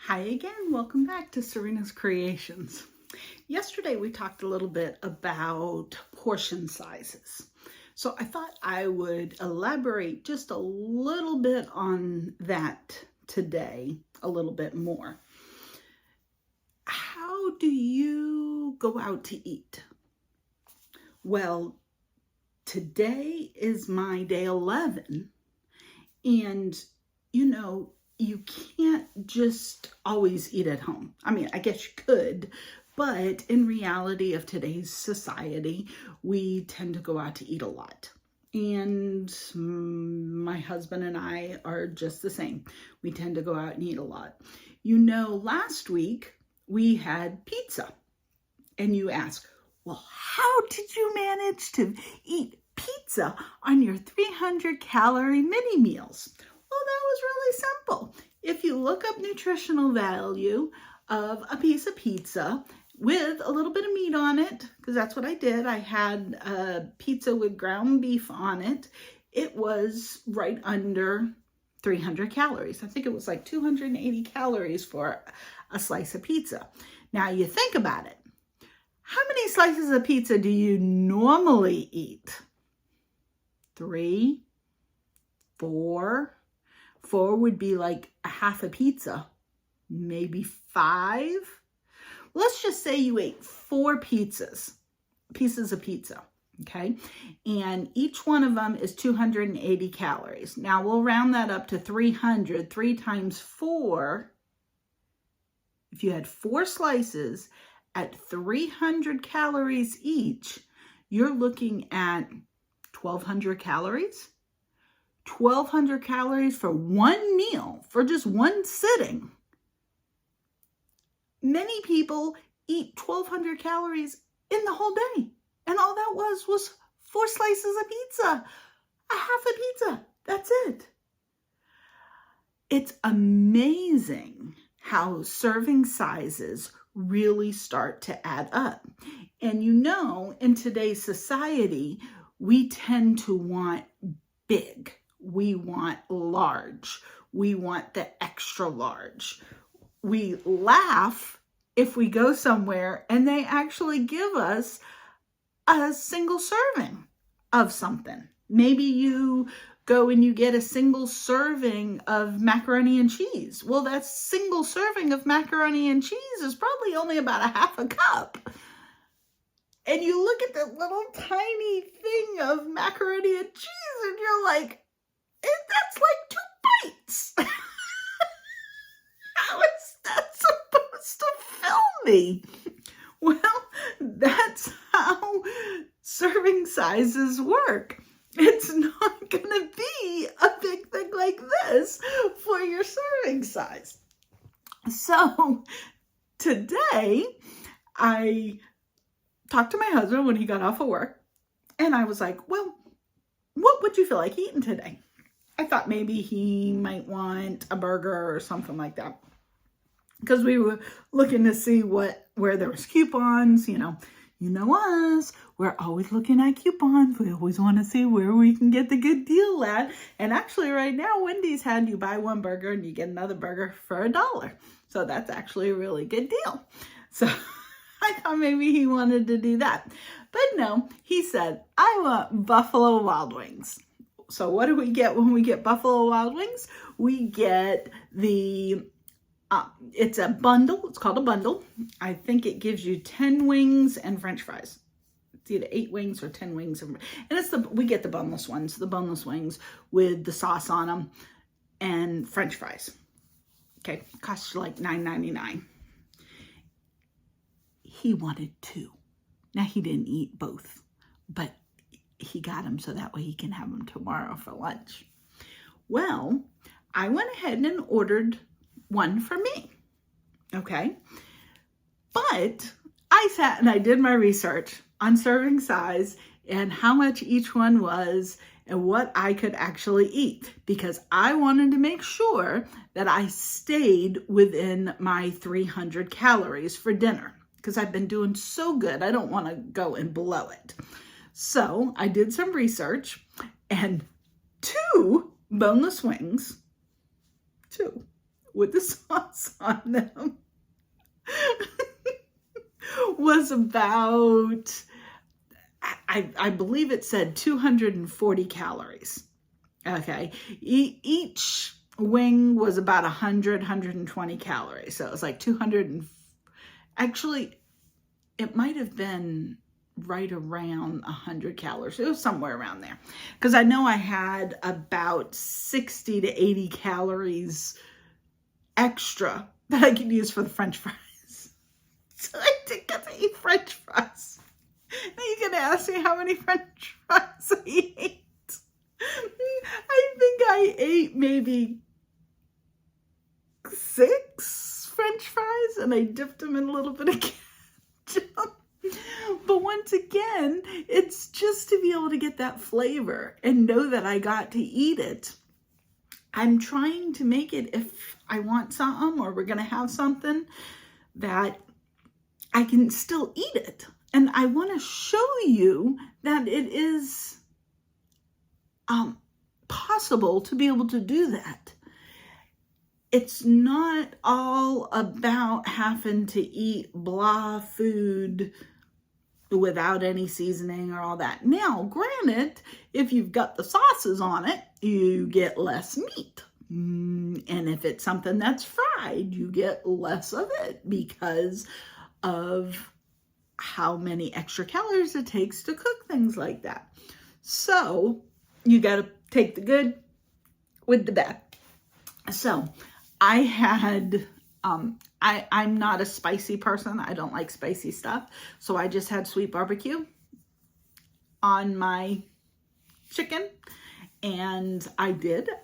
Hi again, welcome back to Serena's Creations. Yesterday we talked a little bit about portion sizes. So I thought I would elaborate just a little bit on that today, a little bit more. How do you go out to eat? Well, today is my day 11, and you can't just always eat at home. I mean, I guess you could, but in reality of today's society, we tend to go out to eat a lot. And my husband and I are just the same. We tend to go out and eat a lot. Last week we had pizza. And you ask, well, how did you manage to eat pizza on your 300-calorie mini meals? Well, that was really simple. If you look up nutritional value of a piece of pizza with a little bit of meat on it, because that's what I did. I had a pizza with ground beef on it. It was right under 300 calories. I think it was like 280 calories for a slice of pizza. Now you think about it. How many slices of pizza do you normally eat? 3, 4. 4 would be like a half a pizza, maybe 5. Let's just say you ate 4 pieces of pizza, okay? And each one of them is 280 calories. Now we'll round that up to 300. 3 times 4, if you had 4 slices at 300 calories each, you're looking at 1,200 calories. 1,200 calories for one meal, for just one sitting. Many people eat 1,200 calories in the whole day. And all that was 4 slices of pizza, a half a pizza. That's it. It's amazing how serving sizes really start to add up. And in today's society, we tend to want big. We want large. We want the extra large. We laugh if we go somewhere and they actually give us a single serving of something. Maybe you go and you get a single serving of macaroni and cheese. Well, that single serving of macaroni and cheese is probably only about a half a cup. And you look at that little tiny thing of macaroni and cheese and you're like, that's like 2 bites. How is that supposed to fill me? Well, that's how serving sizes work. It's not going to be a big thing like this for your serving size. So today I talked to my husband when he got off of work, and I was like, well, what would you feel like eating today? I thought maybe he might want a burger or something like that, because we were looking to see where there was coupons. You know us, we're always looking at coupons. We always want to see where we can get the good deal at. And actually right now, Wendy's had you buy 1 burger and you get another burger for $1. So that's actually a really good deal. So I thought maybe he wanted to do that. But no, he said, I want Buffalo Wild Wings. So what do we get when we get Buffalo Wild Wings? We get it's a bundle. It's called a bundle. I think it gives you 10 wings and French fries. It's either 8 wings or 10 wings. And we get the boneless ones, the boneless wings with the sauce on them and French fries. Okay, costs you like $9.99. He wanted 2. Now he didn't eat both, but he got them so that way he can have them tomorrow for lunch. Well, I went ahead and ordered 1 for me. Okay. But I sat and I did my research on serving size and how much each one was and what I could actually eat, because I wanted to make sure that I stayed within my 300 calories for dinner, because I've been doing so good. I don't want to go and blow it. So I did some research, and 2 boneless wings, 2 with the sauce on them was about, I believe it said 240 calories. Okay. Each wing was about 120 calories. So it was like 200. Actually, it might have been right around 100 calories. It was somewhere around there. Because I know I had about 60 to 80 calories extra that I could use for the French fries. So I did get to eat French fries. Now you're going to ask me how many French fries I ate. I think I ate maybe 6 French fries, and I dipped them in a little bit of ketchup. But once again, it's just to be able to get that flavor and know that I got to eat it. I'm trying to make it, if I want something or we're going to have something, that I can still eat it. And I want to show you that it is possible to be able to do that. It's not all about having to eat blah food without any seasoning or all that. Now, granted, if you've got the sauces on it, you get less meat. And if it's something that's fried, you get less of it because of how many extra calories it takes to cook things like that. So you got to take the good with the bad. So I had, I'm not a spicy person. I don't like spicy stuff. So I just had sweet barbecue on my chicken. And I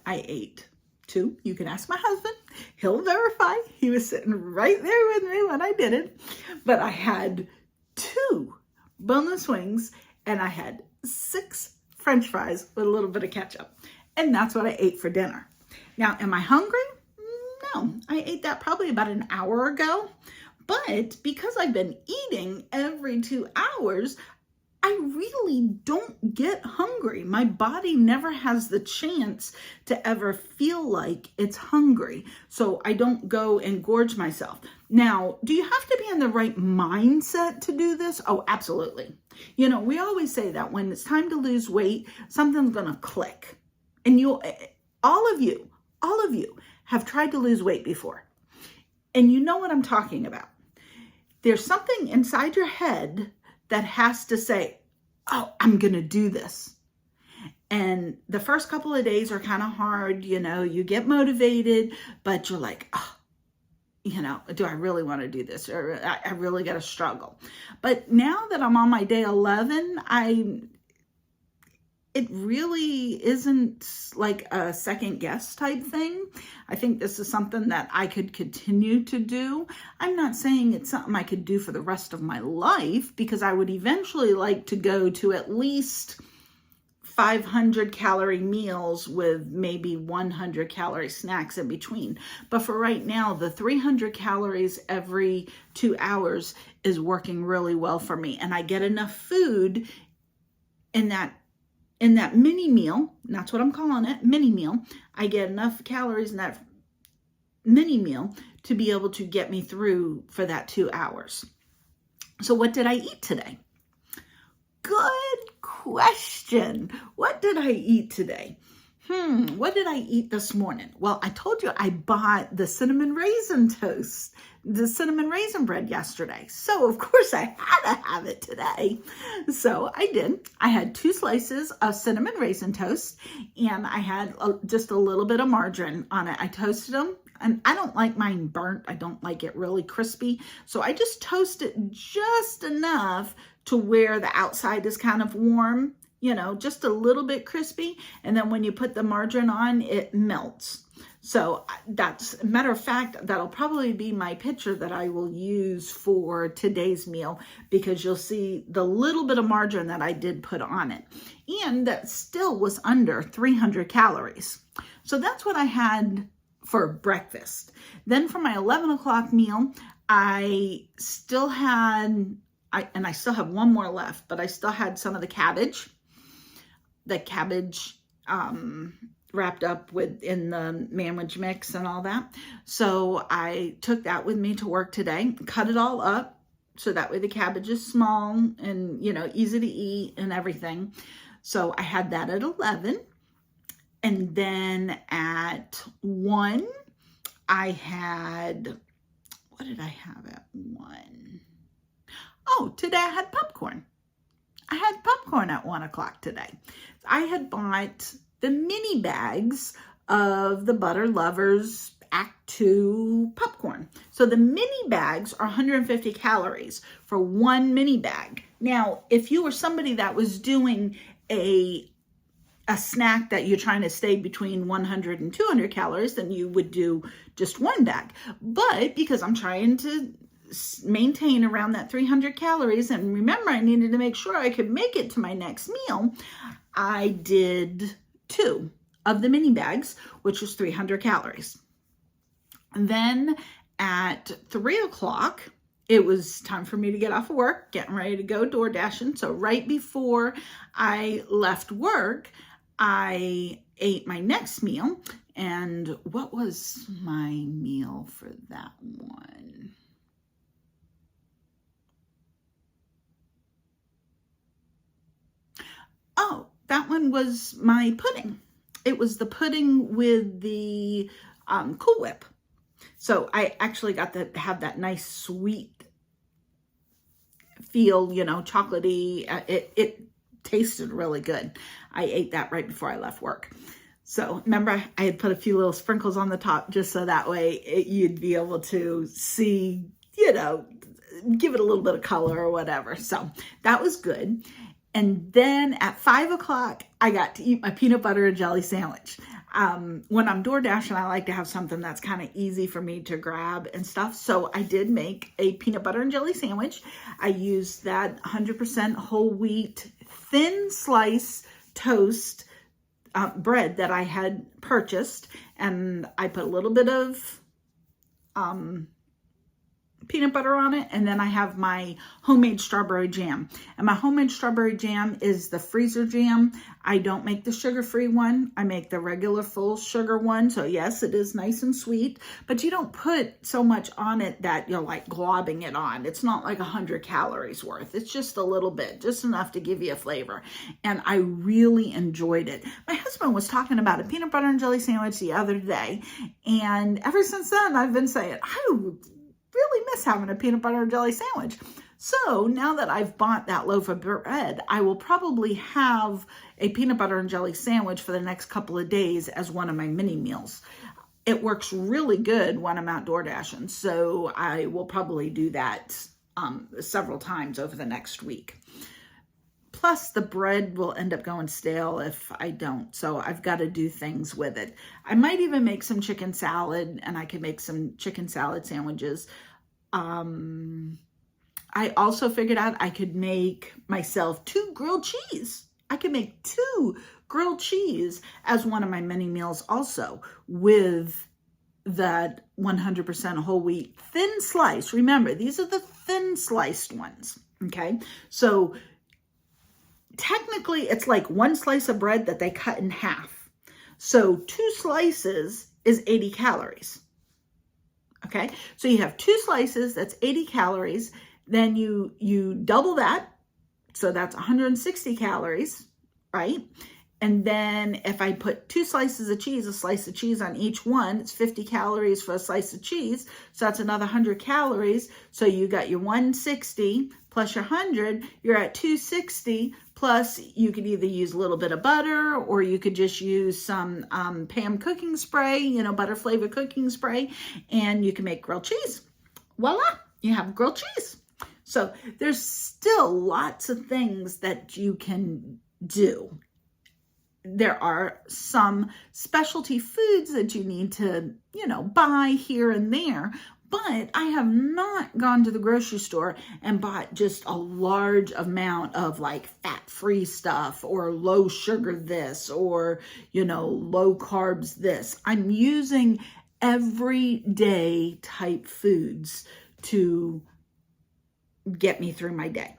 ate 2. You can ask my husband. He'll verify. He was sitting right there with me when I did it. But I had 2 boneless wings and I had 6 French fries with a little bit of ketchup. And that's what I ate for dinner. Now, am I hungry? No, I ate that probably about an hour ago. But because I've been eating every 2 hours, I really don't get hungry. My body never has the chance to ever feel like it's hungry. So I don't go and gorge myself. Now, do you have to be in the right mindset to do this? Oh, absolutely. You know, we always say that when it's time to lose weight, something's going to click. And all of you have tried to lose weight before. And you know what I'm talking about. There's something inside your head that has to say, oh, I'm going to do this. And the first couple of days are kind of hard. You know, you get motivated, but you're like, oh, you know, do I really want to do this? Or I really got to struggle. But now that I'm on my day 11, it really isn't like a second guess type thing. I think this is something that I could continue to do. I'm not saying it's something I could do for the rest of my life, because I would eventually like to go to at least 500 calorie meals with maybe 100 calorie snacks in between. But for right now, the 300 calories every 2 hours is working really well for me. And I get enough food in that mini meal. That's what I'm calling it, mini meal. I get enough calories in that mini meal to be able to get me through for that 2 hours. So what did I eat today? Good question. What did I eat today? What did I eat this morning? Well, I told you I bought the cinnamon raisin toast, the cinnamon raisin bread yesterday. So of course I had to have it today. So I did. I had 2 slices of cinnamon raisin toast, and I had just a little bit of margarine on it. I toasted them, and I don't like mine burnt. I don't like it really crispy. So I just toast it just enough to where the outside is kind of warm, you know, just a little bit crispy. And then when you put the margarine on, it melts. So that's, matter of fact, that'll probably be my picture that I will use for today's meal, because you'll see the little bit of margarine that I did put on it. And that still was under 300 calories. So that's what I had for breakfast. Then for my 11 o'clock meal, I still had, and I still have one more left, but I still had some of the cabbage wrapped up in the manwich mix and all that. So I took that with me to work today, cut it all up. So that way the cabbage is small and, easy to eat and everything. So I had that at 11. And then at 1, I had, what did I have at 1? Oh, today I had popcorn. I had popcorn at 1 o'clock today. I had bought the mini bags of the Butter Lovers Act 2 popcorn. So the mini bags are 150 calories for one mini bag. Now, if you were somebody that was doing a snack that you're trying to stay between 100 and 200 calories, then you would do just one bag. But because I'm trying to maintain around that 300 calories, and remember, I needed to make sure I could make it to my next meal, I did 2 of the mini bags, which was 300 calories. And then at 3 o'clock, it was time for me to get off of work, getting ready to go door dashing. So right before I left work, I ate my next meal. And what was my meal for that one? Oh, that one was my pudding. It was the pudding with the Cool Whip. So I actually got to have that nice sweet feel, chocolatey. It tasted really good. I ate that right before I left work. So remember, I had put a few little sprinkles on the top just so that way you'd be able to see, give it a little bit of color or whatever. So that was good. And then at 5 o'clock, I got to eat my peanut butter and jelly sandwich. When I'm door dashing, I like to have something that's kind of easy for me to grab and stuff. So I did make a peanut butter and jelly sandwich. I used that 100% whole wheat thin slice toast bread that I had purchased. And I put a little bit of peanut butter on it, and then I have my homemade strawberry jam. And my homemade strawberry jam is the freezer jam. I don't make the sugar-free one. I make the regular full sugar one. So yes, it is nice and sweet, but you don't put so much on it that you're like globbing it on. It's not like 100 calories worth. It's just a little bit, just enough to give you a flavor. And I really enjoyed it. My husband was talking about a peanut butter and jelly sandwich the other day, and ever since then I've been saying, I really miss having a peanut butter and jelly sandwich. So now that I've bought that loaf of bread, I will probably have a peanut butter and jelly sandwich for the next couple of days as one of my mini meals. It works really good when I'm out door dashing, so I will probably do that several times over the next week. Plus, the bread will end up going stale if I don't, so I've got to do things with it. I might even make some chicken salad, and I could make some chicken salad sandwiches. I also figured out I could make myself 2 grilled cheese. I could make 2 grilled cheese as one of my mini meals also, with that 100% whole wheat thin slice. Remember, these are the thin sliced ones, okay? So technically, it's like 1 slice of bread that they cut in half. So 2 slices is 80 calories. Okay, so you have 2 slices, that's 80 calories. Then you double that, so that's 160 calories, right? And then if I put 2 slices of cheese, a slice of cheese on each one, it's 50 calories for a slice of cheese. So that's another 100 calories. So you got your 160 plus your 100, you're at 260. Plus, you could either use a little bit of butter, or you could just use some Pam cooking spray, butter flavor cooking spray, and you can make grilled cheese. Voila, you have grilled cheese. So there's still lots of things that you can do. There are some specialty foods that you need to, buy here and there. But I have not gone to the grocery store and bought just a large amount of like fat-free stuff or low sugar this or, low carbs this. I'm using everyday type foods to get me through my day.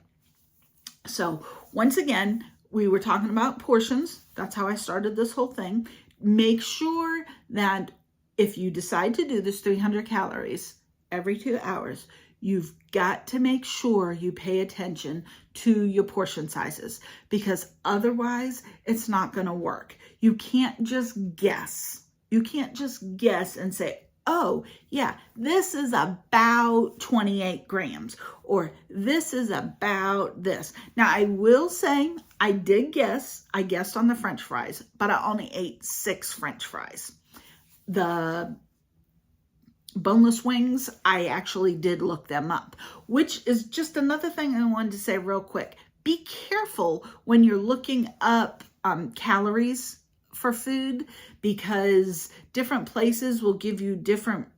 So once again, we were talking about portions. That's how I started this whole thing. make sure that if you decide to do this 300 calories every 2 hours, you've got to make sure you pay attention to your portion sizes, because otherwise it's not going to work. You can't just guess. You can't just guess and say, oh, yeah, this is about 28 grams, or this is about this. Now, I will say I did guess. I guessed on the French fries, but I only ate 6 French fries. The boneless wings, I actually did look them up, which is just another thing I wanted to say real quick. Be careful when you're looking up calories for food, because different places will give you different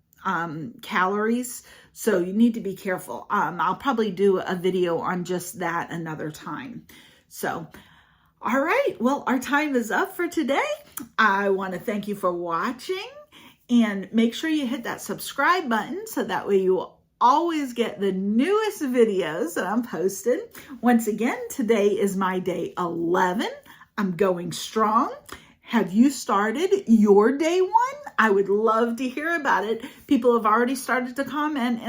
calories. So you need to be careful. I'll probably do a video on just that another time. So, all right. Well, our time is up for today. I want to thank you for watching, and make sure you hit that subscribe button so that way you will always get the newest videos that I'm posting. Once again, today is my day 11. I'm going strong. Have you started your day 1? I would love to hear about it. People have already started to comment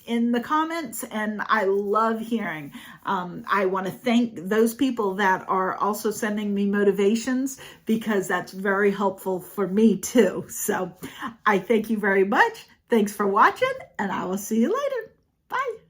in the comments, and I love hearing. I want to thank those people that are also sending me motivations, because that's very helpful for me too. So I thank you very much. Thanks for watching, and I will see you later. Bye.